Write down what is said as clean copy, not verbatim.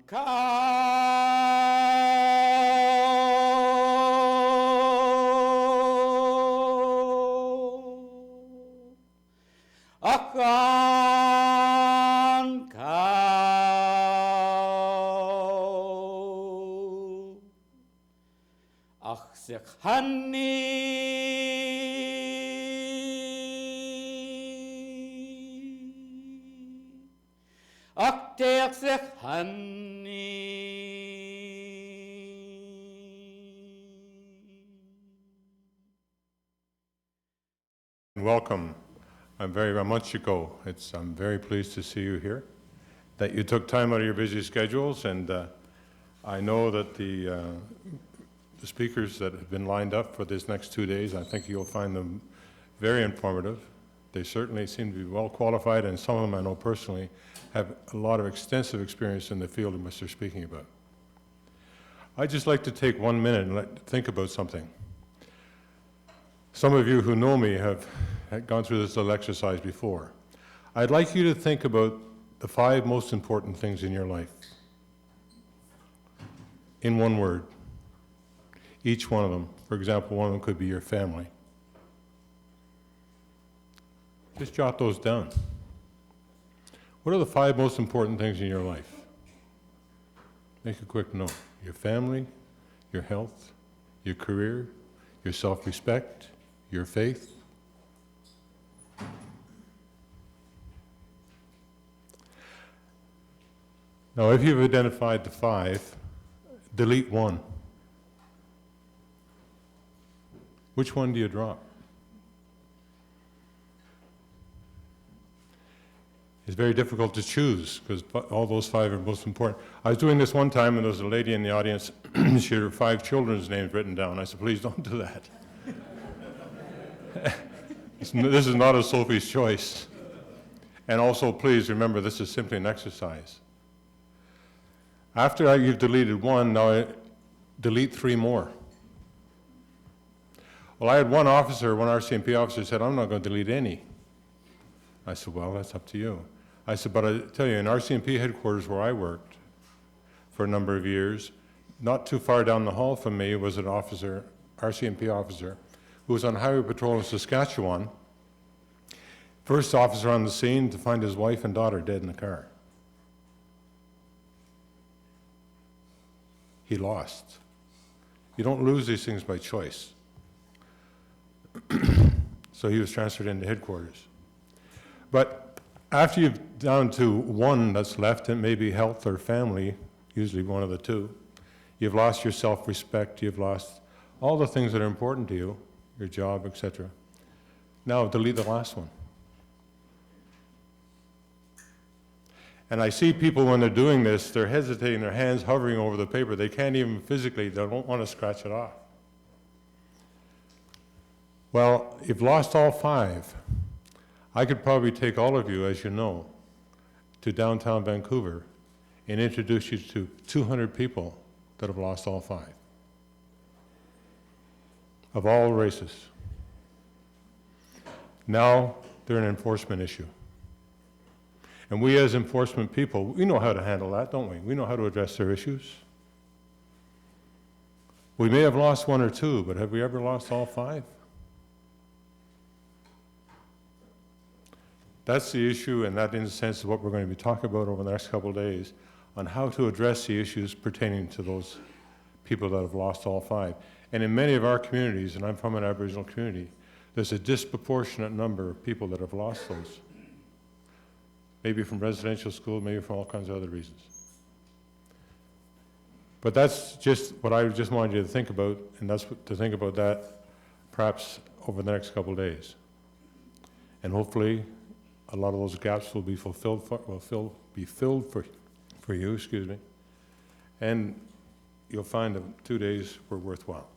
Akan kau aksek hani akte aksek hani. Welcome. I'm very much ago. I'm very pleased to see you here, that you took time out of your busy schedules, and I know that the speakers that have been lined up for this next 2 days, I think you'll find them very informative. They certainly seem to be well qualified, and some of them I know personally have a lot of extensive experience in the field in which they're speaking about. I'd just like to take 1 minute and think about something. Some of you who know me have gone through this little exercise before. I'd like you to think about the 5 most important things in your life in one word. Each one of them. For example, one of them could be your family. Just jot those down. What are the 5 most important things in your life? Make a quick note. Your family, your health, your career, your self-respect, your faith. Now, if you've identified the 5, delete 1. Which one do you drop? It's very difficult to choose because all those 5 are most important. I was doing this one time and there was a lady in the audience, she had her 5 children's names written down. I said, please don't do that. This is not a Sophie's choice. And also, please remember, this is simply an exercise. After you've deleted 1, now delete 3 more. Well, I had one RCMP officer said, I'm not going to delete any. I said, well, that's up to you. I said, but I tell you, in RCMP headquarters where I worked for a number of years, not too far down the hall from me was an officer, RCMP officer, who was on highway patrol in Saskatchewan, first officer on the scene to find his wife and daughter dead in the car. He lost. You don't lose these things by choice. So he was transferred into headquarters. But after you've down to 1 that's left, it may be health or family, usually one of the 2, you've lost your self-respect, you've lost all the things that are important to you, your job, etc. Now delete the last one. And I see people when they're doing this, they're hesitating, their hands hovering over the paper. They can't even physically, they don't want to scratch it off. Well, you've lost all 5. I could probably take all of you, as you know, to downtown Vancouver and introduce you to 200 people that have lost all 5, of all races. Now they're an enforcement issue. And we as enforcement people, we know how to handle that, don't we? We know how to address their issues. We may have lost 1 or 2, but have we ever lost all 5? That's the issue, and that in a sense is what we're going to be talking about over the next couple of days, on how to address the issues pertaining to those people that have lost all 5. And in many of our communities, and I'm from an Aboriginal community, there's a disproportionate number of people that have lost those. Maybe from residential school, maybe from all kinds of other reasons. But that's just what I just wanted you to think about, and that's to think about that perhaps over the next couple of days. And hopefully a lot of those gaps will be filled for you, excuse me. And you'll find that 2 days were worthwhile.